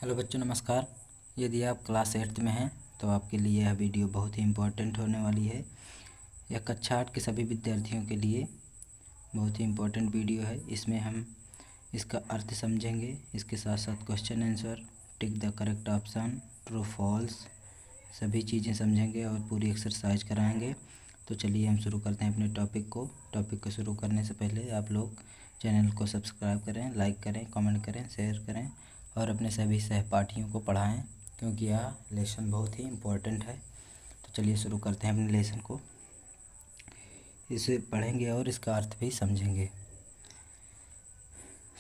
Hello बच्चों, नमस्कार। यदि आप क्लास 8th में हैं तो आपके लिए यह वीडियो बहुत ही इम्पोर्टेंट होने वाली है। यह कक्षा 8 के सभी विद्यार्थियों के लिए बहुत ही इम्पोर्टेंट वीडियो है। इसमें हम इसका अर्थ समझेंगे, इसके साथ साथ question answer, tick the correct option, true false, सभी चीज़ें समझेंगे और पूरी एक्सरसाइज कराएंगे। तो चलिए हम शुरू करते हैं अपने टॉपिक को शुरू करने से पहले आप लोग चैनल को सब्सक्राइब करें, लाइक करें, कमेंट करें, शेयर करें और अपने सभी सहपाठियों को पढ़ाएं, क्योंकि यह लेसन बहुत ही इम्पोर्टेंट है। तो चलिए शुरू करते हैं अपने लेसन को। इसे पढ़ेंगे और इसका अर्थ भी समझेंगे।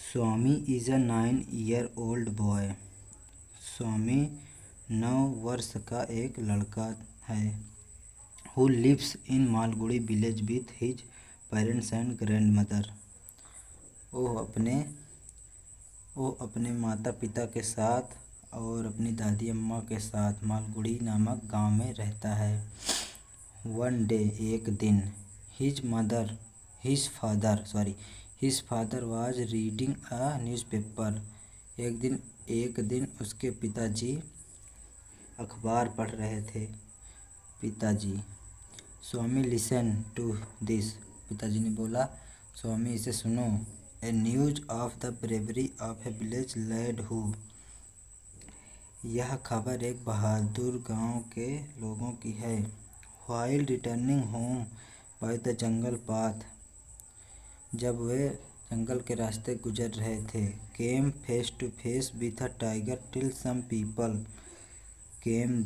स्वामी इज़ अ 9-year-old बॉय। स्वामी 9 वर्ष का एक लड़का है। Who lives in Malgudi village with his parents and grandmother. वो अपने माता पिता के साथ और अपनी दादी अम्मा के साथ मालगुड़ी नामक गांव में रहता है। वन डे, एक दिन, his father was reading a newspaper. एक दिन उसके पिताजी अखबार पढ़ रहे थे। पिताजी, स्वामी लिसन टू दिस। पिताजी ने बोला, स्वामी इसे सुनो। A news of the bravery of a village lad who. यह खबर एक बहादुर गांव के लोगों की है। While returning home by the jungle path. जब वे जंगल के रास्ते गुजर रहे थे। Came face to face with a tiger till some people came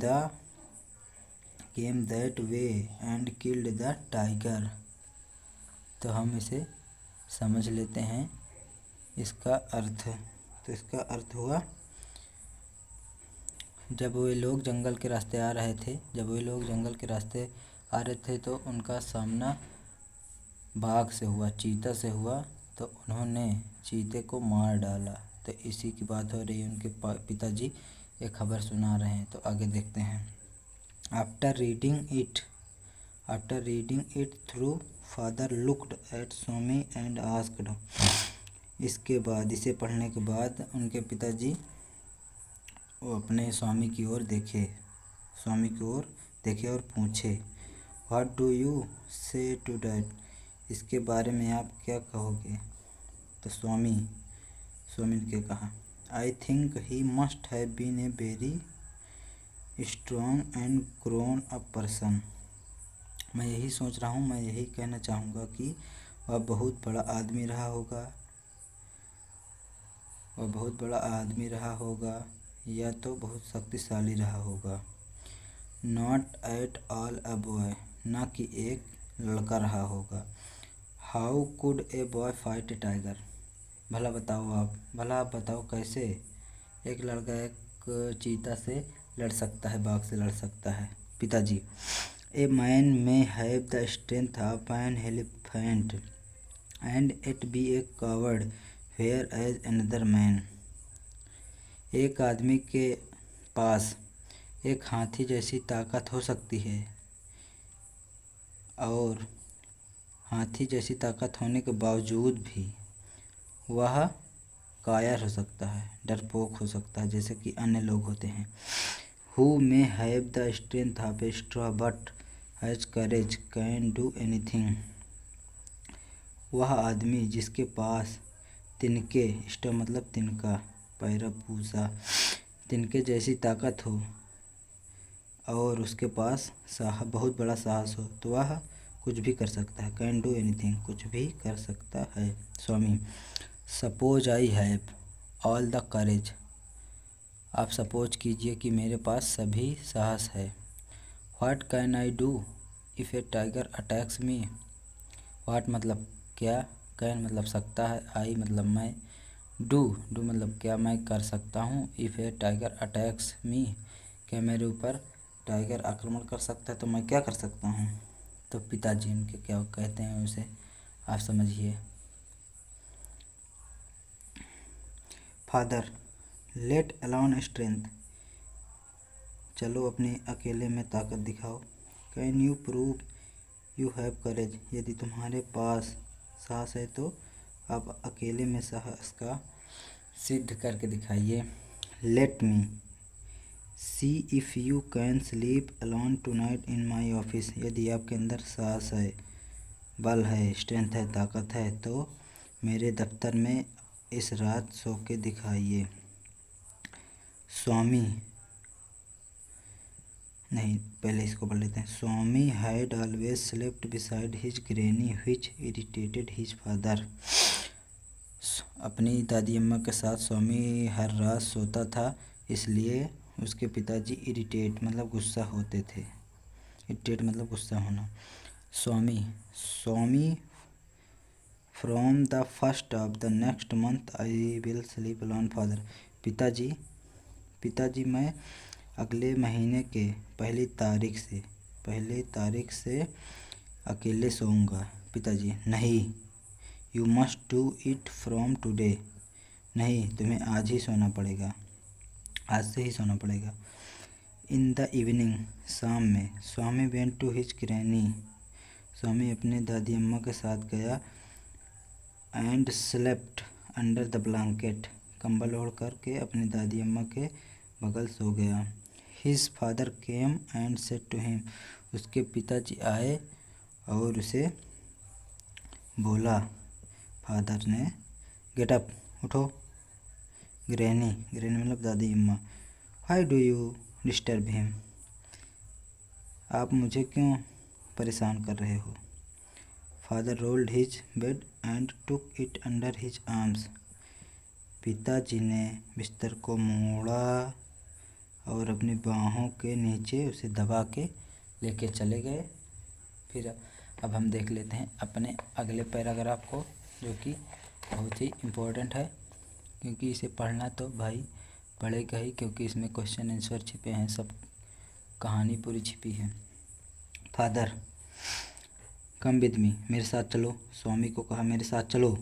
that way and killed the tiger. तो हम इसे समझ लेते हैं इसका अर्थ। तो इसका अर्थ हुआ, जब वे लोग जंगल के रास्ते आ रहे थे तो उनका सामना बाघ से हुआ, चीता से हुआ, तो उन्होंने चीते को मार डाला। तो इसी की बात हो रही है। उनके पिताजी ये खबर सुना रहे हैं। तो आगे देखते हैं। After reading it through father looked at Swami and asked. इसके बाद, इसे पढ़ने के बाद उनके पिताजी वो अपने स्वामी की ओर देखे और पूछे, व्हाट डू यू से टू डैट। इसके बारे में आप क्या कहोगे। तो स्वामी ने क्या कहा, I think he must have been a very strong and grown up person. मैं यही सोच रहा हूँ, मैं यही कहना चाहूँगा कि वह बहुत बड़ा आदमी रहा होगा या तो बहुत शक्तिशाली रहा होगा। Not at all a boy, ना कि एक लड़का रहा होगा। How could a boy fight A tiger. भला आप बताओ कैसे एक लड़का एक चीता से लड़ सकता है, बाघ से लड़ सकता है। पिताजी, a man may have the strength of an elephant and it be a coward whereas another man. एक आदमी के पास एक हाथी जैसी ताकत हो सकती है और हाथी जैसी ताकत होने के बावजूद भी वह कायर हो सकता है, डरपोक हो सकता है, जैसे कि अन्य लोग होते हैं। Who may have the strength of A straw but has courage can do anything. वह आदमी जिसके पास तिनके, स्ट्रॉ मतलब तिनका, पैरा पूसा, तिनके जैसी ताकत हो और उसके पास बहुत बड़ा साहस हो, तो वह कुछ भी कर सकता है। कैन डू एनीथिंग, कुछ भी कर सकता है। Swami, suppose I have all the courage. आप सपोज कीजिए कि मेरे पास सभी साहस है। What can I do if a tiger attacks me. What मतलब क्या, कैन मतलब सकता है, आई मतलब मैं, डू मतलब क्या मैं कर सकता हूँ, इफ़ ए टाइगर अटैक्स मी क्या मेरे ऊपर टाइगर आक्रमण कर सकता है तो मैं क्या कर सकता हूँ। तो पिताजी उनके क्या कहते हैं उसे आप समझिए। Father, let alone strength. चलो अपने अकेले में ताकत दिखाओ। Can you prove you have courage. यदि तुम्हारे पास साहस है तो आप अकेले में साहस का सिद्ध करके दिखाइए। Let me C if you can sleep alone tonight in my office. यदि आपके अंदर साहस है, बल है, स्ट्रेंथ है, ताकत है तो मेरे दफ्तर में इस रात सो के दिखाइए। स्वामी, नहीं पहले इसको पढ़ लेते हैं। Swami had always slept beside his granny which irritated his father. अपनी दादी अम्मा के साथ स्वामी हर रात सोता था, इसलिए उसके पिताजी इरिटेट मतलब गुस्सा होते थे। इरिटेट मतलब गुस्सा होना। Swami from the first of the next month I will sleep alone father. पिताजी मैं अगले महीने के पहली तारीख से अकेले सोऊंगा। पिताजी, नहीं, you must do it from today. नहीं, तुम्हें आज ही सोना पड़ेगा, आज से ही सोना पड़ेगा। इन द इवनिंग, शाम में, स्वामी वेंट टू हिज ग्रैनी। स्वामी अपने दादी अम्मा के साथ गया। And slept under the blanket, कंबल ओढ़ कर के अपनी दादी अम्मा के बगल सो गया। His father came and said to him, उसके पिताजी आए और उसे बोला, फादर ने, गेट अप, उठो। ग्रैनी मतलब दादी अम्मा, why do you disturb him, आप मुझे क्यों परेशान कर रहे हो। Father rolled his bed and took it under his arms. पिताजी ने बिस्तर को मोड़ा और अपनी बाहों के नीचे उसे दबा के लेके चले गए। फिर अब हम देख लेते हैं अपने अगले पैराग्राफ को, जो कि बहुत ही इम्पोर्टेंट है, क्योंकि इसे पढ़ना तो भाई पढ़ेगा ही, क्योंकि इसमें क्वेश्चन आंसर छिपे हैं, सब कहानी पूरी छिपी है। फादर कम विद मी, मेरे साथ चलो। स्वामी को कहा, मेरे साथ चलो।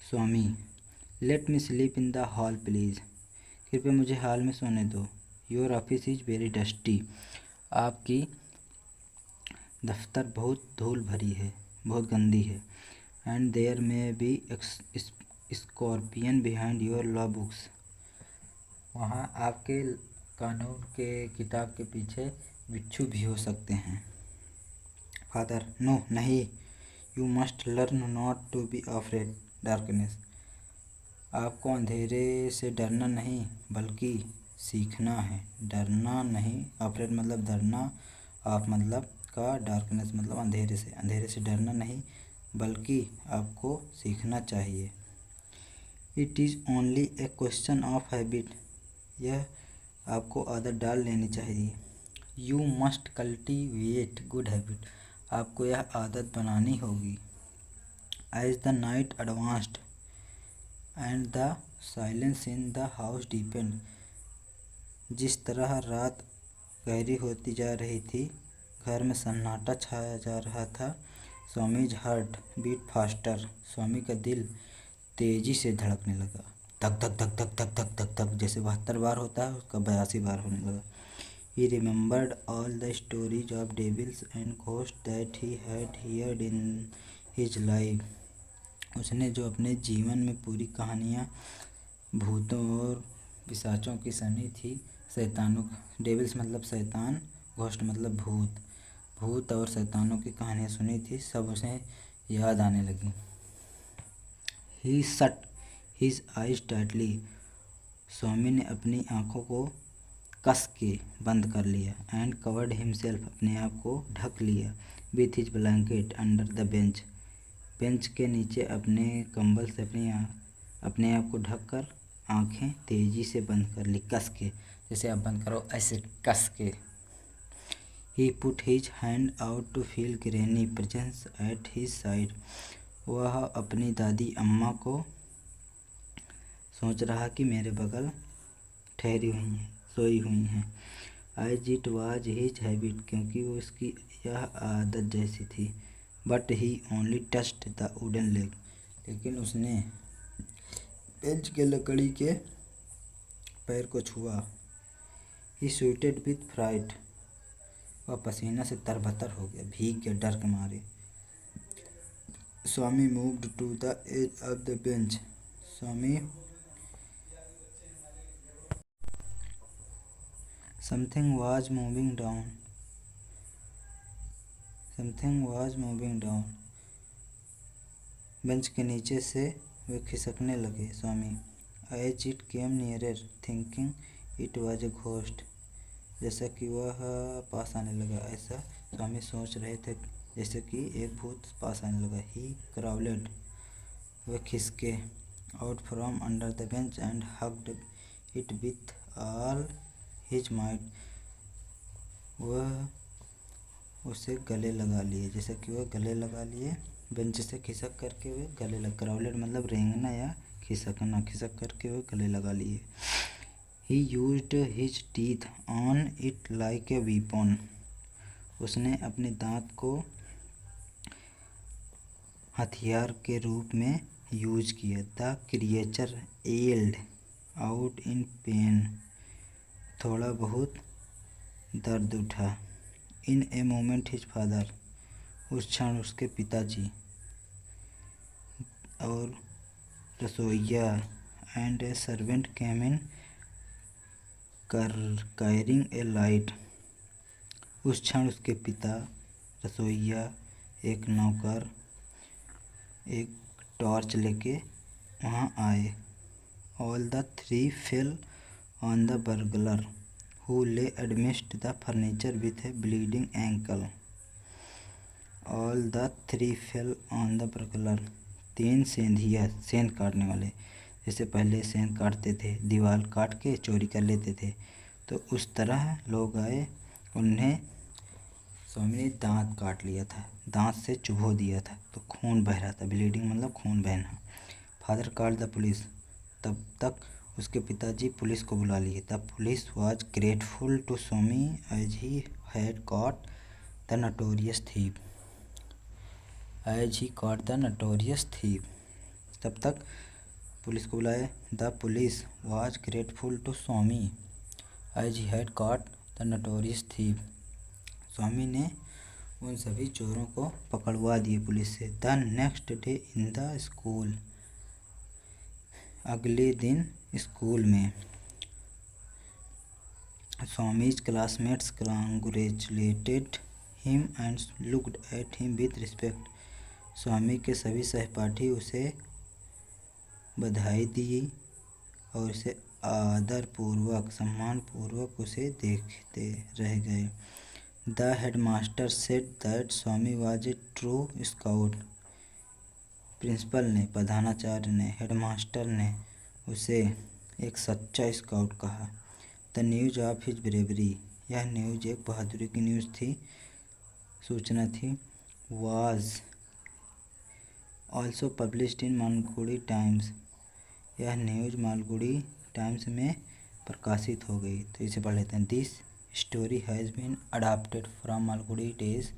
Swami, let me sleep in the hall please, कृपया मुझे हॉल में सोने दो। Your office is very dusty, आपकी दफ्तर बहुत धूल भरी है, बहुत गंदी है। And there may be scorpion behind your law books, वहाँ आपके कानून के किताब के पीछे बिच्छू भी हो सकते हैं। फादर, नो, नहीं, you must learn not to be afraid darkness, आपको अंधेरे से डरना नहीं बल्कि सीखना है। डरना नहीं, अफ्रेड मतलब डरना, ऑफ मतलब का, डार्कनेस मतलब अंधेरे से डरना नहीं बल्कि आपको सीखना चाहिए। It is only a question of habit, यह आपको आदत डाल लेनी चाहिए। You must cultivate good habit, आपको यह आदत बनानी होगी। As the night advanced and the silence in the house deepened, जिस तरह रात गहरी होती जा रही थी, घर में सन्नाटा छाया जा रहा था। स्वामीज हार्ट बीट फास्टर, स्वामी का दिल तेजी से धड़कने लगा। धक धक धक धक धक धक धक धक, जैसे 72 बार होता है उसका 82 बार होने लगा। He remembered all the stories of devils and ghost that he had heard in his life, उसने जो अपने जीवन में पूरी कहानियाँ भूतों और पिशाचों की सुनी थी, शैतानों, डेविल्स मतलब शैतान, घोस्ट मतलब भूत और शैतानों की कहानियाँ सुनी थी, सब उसे याद आने लगी। ही शट हिज आइज टाइटली, स्वामी ने अपनी आँखों को कस के बंद कर लिया। एंड कवर्ड हिमसेल्फ, अपने आप को ढक लिया। With his blanket under the bench, bench के नीचे अपने कंबल से अपने आप को ढक कर आँखें तेज़ी से बंद कर ली, कस के, जैसे आप बंद करो ऐसे कस के। He put his hand out to feel granny presence at his side, वह अपनी दादी अम्मा को सोच रहा कि मेरे बगल ठहरी हुई हैं, सोई हुई हैं। As it was his habit, क्योंकि वो उसकी यह आदत जैसी थी। But he only touched the wooden leg, लेकिन उसने बेंच के लकड़ी के पैर को छुआ। ही स्वेटेड विथ फ्राइट, वह पसीना से तरबतर हो गया, भीग गया डर के मारे। Swami moved to the edge of the bench, Swami something was moving down, something was moving down, bench के नीचे से वे खिसकने लगे। Swami, as it came nearer thinking it was a ghost, जैसा कि वह पास आने लगा, ऐसा स्वामी सोच रहे थे जैसे कि एक भूत पास आने लगा। ही क्राउलेड, वह खिसके, out from under the bench and hugged it with all his might, वह उसे गले लगा लिए, जैसे कि वह गले लगा लिए, बेंच से खिसक करके वे गले लग, क्राउलेड मतलब रेंगना या खिसकना, खिसक करके वे गले लगा लिए। ही used his teeth on it like a weapon, उसने अपने दांत को हथियार के रूप में यूज किया। The creature yelled out in pain, थोड़ा बहुत दर्द उठा। In a moment his father, उस क्षण उसके पिताजी, और रसोइया and a servant came in carrying a light, उस क्षण उसके पिता, रसोइया, एक नौकर एक टॉर्च लेके वहाँ आए। All the three fell on the burglar who lay amidst the furniture with a bleeding ankle. All the three fell on the burglar, तीन सेंधिया, सेंध काटने वाले, जैसे पहले सेंध काटते थे, दीवार काट के चोरी कर लेते थे, तो उस तरह लोग आए, उन्हें स्वामी ने दांत काट लिया था, दांत से चुभो दिया था, तो खून बह रहा था, ब्लीडिंग मतलब खून बहना। फादर कॉल्ड द पुलिस, तब तक उसके पिताजी पुलिस को बुला लिए। The police was grateful to Swami as he had caught the notorious thief, as he caught the notorious thief, तब तक पुलिस को बुलाए। The police was grateful to Swami as he had caught the notorious thief, Swami ने उन सभी चोरों को पकड़वा दिए पुलिस से। The next day in the school, अगले दिन स्कूल में, Swami's classmates congratulated him and looked at him with respect, स्वामी के सभी सहपाठी उसे बधाई दी और उसे आदरपूर्वक, सम्मानपूर्वक उसे देखते रह गए। The headmaster said that Swami was a true scout, principal ने, प्रधानाचार्य ने, हेडमास्टर ने उसे एक सच्चा स्काउट कहा। The news of his bravery, यह न्यूज एक बहादुरी की न्यूज़ थी, सूचना थी। Was also published in Malgudi Times, यह न्यूज़ मालगुडी टाइम्स में प्रकाशित हो गई, तो इसे पढ़ लेते हैं। This story has been adopted from Malgudi Days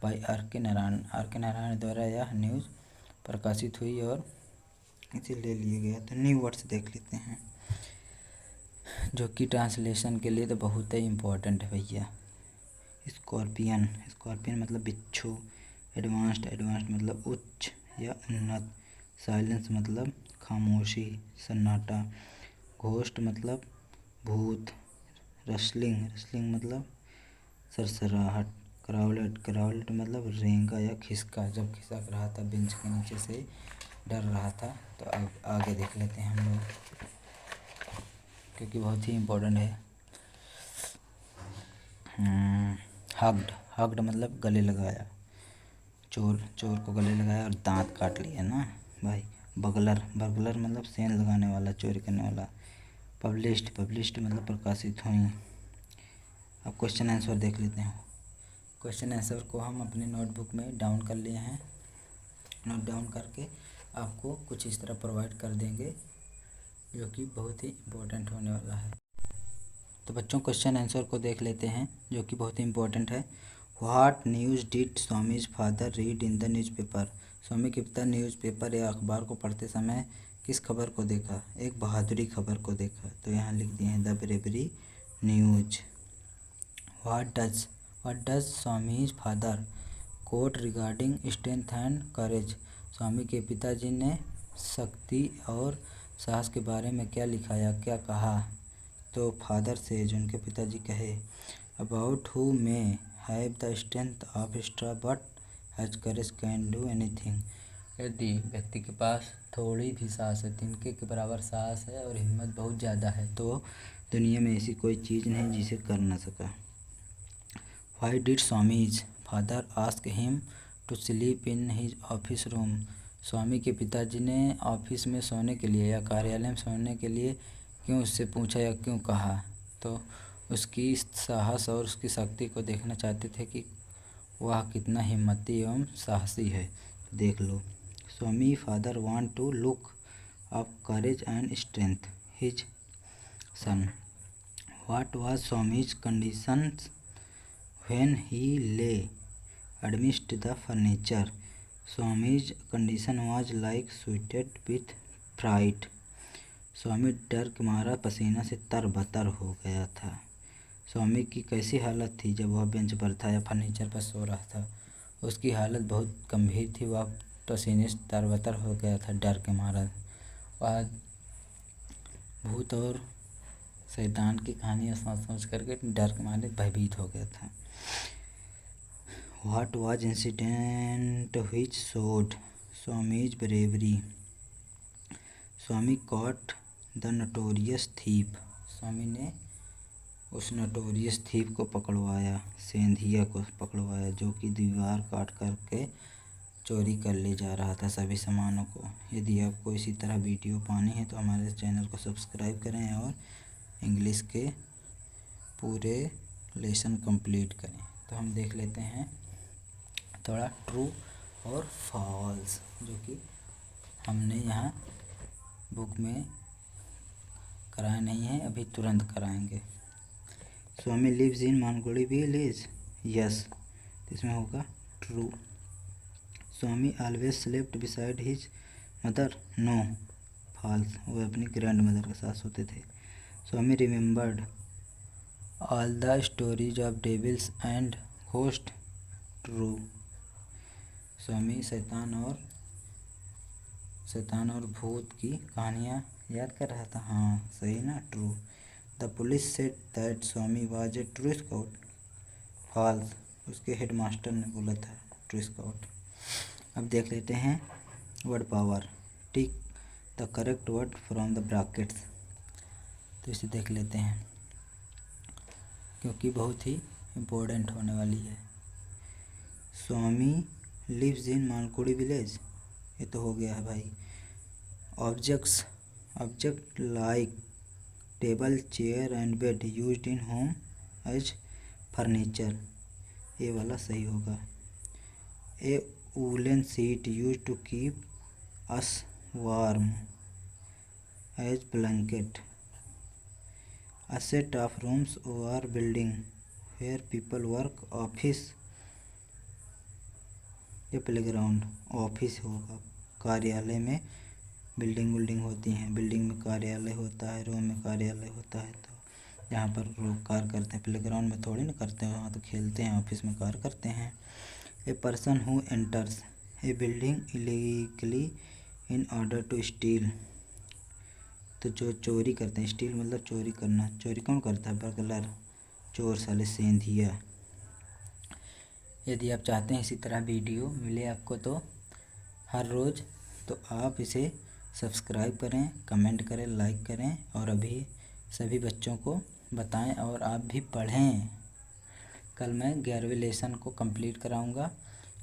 by R K Narayan, are K Narayan द्वारा यह न्यूज़ प्रकाशित हुई और इसे ले लिया गया। तो न्यू वर्ड्स देख लेते हैं, जो कि ट्रांसलेशन के लिए तो बहुत ही इम्पोर्टेंट है भैया। स्कॉर्पियन, स्कॉर्पियन मतलब बिच्छू। एडवांस्ड, एडवांस्ड मतलब उच्च या उन्नत। साइलेंस मतलब खामोशी, सन्नाटा। घोस्ट मतलब भूत। रसलिंग, रसलिंग मतलब सरसराहट। क्राउलेड, क्राउलेड मतलब रेंगा या खिसका, जब खिसक रहा था बेंच के नीचे से, डर रहा था। तो आगे देख लेते हैं हम लोग, क्योंकि बहुत ही इम्पोर्टेंट है। हग्ड, हग्ड मतलब गले लगाया, चोर, चोर को गले लगाया और दांत काट लिया ना भाई। बगलर, बगलर मतलब सेंध लगाने वाला, चोरी करने वाला। पब्लिश्ड, पब्लिश्ड मतलब प्रकाशित हुई। अब क्वेश्चन आंसर देख लेते हैं। क्वेश्चन आंसर को हम अपने नोटबुक में डाउन कर लिए हैं, नोट डाउन करके आपको कुछ इस तरह प्रोवाइड कर देंगे, जो कि बहुत ही इम्पोर्टेंट होने वाला है। तो बच्चों क्वेश्चन आंसर को देख लेते हैं, जो कि बहुत ही इम्पोर्टेंट है। What news did Swami's father read in the newspaper, Swami के पिता न्यूज़पेपर या अखबार को पढ़ते समय किस खबर को देखा? एक बहादुरी खबर को देखा। तो यहाँ लिख दिए हैं the bravery news. What does Swami's father quote regarding strength and courage, Swami के पिताजी ने शक्ति और साहस के बारे में क्या लिखा या क्या कहा? तो फादर सेज उनके पिताजी कहे, about who may have the strength of straw but has courage can do anything. यदि व्यक्ति के पास थोड़ी भी साहस है, तिनके के बराबर साहस है और हिम्मत बहुत ज़्यादा है, तो दुनिया में ऐसी कोई चीज़ नहीं जिसे कर न सका। Why did Swami's father ask him to sleep in his office room. Swami के पिताजी ने ऑफिस में सोने के लिए या कार्यालय में सोने के लिए क्यों उससे पूछा या क्यों कहा? तो उसकी साहस और उसकी शक्ति को देखना चाहते थे कि वह कितना हिम्मती एवं साहसी है। देख लो। Swami father want to look up courage and strength his son. What was Swami's conditions when he lay amidst the furniture? Swami's condition was like sweated with fright. स्वामी डर के मारा पसीना से तरबतर हो गया था। स्वामी की कैसी हालत थी जब वह बेंच पर था या फर्नीचर पर सो रहा था? उसकी हालत बहुत गंभीर थी। वह पसीने से तरबतर हो गया था डर के मारा। वह भूत और शैतान की कहानियाँ सोच करके डर के मारे भयभीत हो गया था। What was incident which showed Swami's bravery? Swami caught the notorious thief. स्वामी ने उस नोटोरियस थीफ को पकड़वाया, सेंधिया को पकड़वाया, जो कि दीवार काट करके चोरी कर ले जा रहा था सभी सामानों को। यदि आपको इसी तरह वीडियो पानी है तो हमारे चैनल को सब्सक्राइब करें और इंग्लिश के पूरे लेसन कंप्लीट करें। तो हम देख लेते हैं थोड़ा ट्रू और फॉल्स, जो कि हमने यहाँ बुक में कराया नहीं है, अभी तुरंत कराएंगे। Swami lives in Malgudi village, yes, इसमें होगा true. Swami always slept beside his mother, no, false, वो अपनी ग्रैंड मदर के साथ सोते थे। Swami remembered all the stories of devils and ghost, true. Swami शैतान और भूत की कहानियाँ याद कर रहा था, हाँ सही ना, true. The police said that Swami was a true scout, false, उसके हेडमास्टर ने बोला था ट्रू स्काउट। अब देख लेते हैं word power. Tick the correct word from the brackets. तो इसे देख लेते हैं क्योंकि बहुत ही इम्पोर्टेंट होने वाली है। स्वामी लिव्स इन मालकुड़ी विलेज, ये तो हो गया है भाई। Object like table, chair and bed used in home as furniture, ये वाला सही होगा। A woollen sheet used to keep us warm as blanket. A set of rooms और building where people work, office या प्लेग्राउंड, ऑफिस होगा। कार्यालय में building होती हैं, बिल्डिंग में कार्यालय होता है, रूम में कार्यालय होता है। तो जहाँ पर लोग कार्य करते हैं, प्लेग्राउंड में थोड़ी ना करते हैं, वहाँ तो खेलते हैं, ऑफिस में कार्य करते हैं। A person who enters a building illegally in order to steal, तो जो चोरी करते हैं, स्टील मतलब चोरी करना, चोरी कौन करता है? बर्गलर, चोर साले, सेंधिया। यदि आप चाहते हैं इसी तरह वीडियो मिले आपको तो हर रोज़, तो आप इसे सब्सक्राइब करें, कमेंट करें, लाइक करें और अभी सभी बच्चों को बताएं और आप भी पढ़ें। कल मैं 11वें लेसन को कंप्लीट कराऊंगा।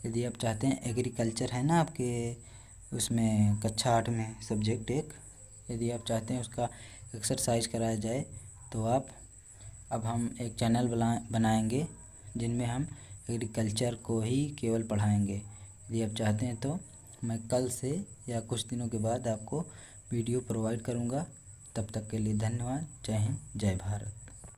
यदि आप चाहते हैं, एग्रीकल्चर है ना आपके उसमें कक्षा 8 में सब्जेक्ट 1, यदि आप चाहते हैं उसका एक्सरसाइज कराया जाए तो अब हम एक चैनल बनाएंगे जिनमें हम एग्रीकल्चर को ही केवल पढ़ाएंगे। यदि आप चाहते हैं तो मैं कल से या कुछ दिनों के बाद आपको वीडियो प्रोवाइड करूंगा। तब तक के लिए धन्यवाद। जय हिंद, जय भारत।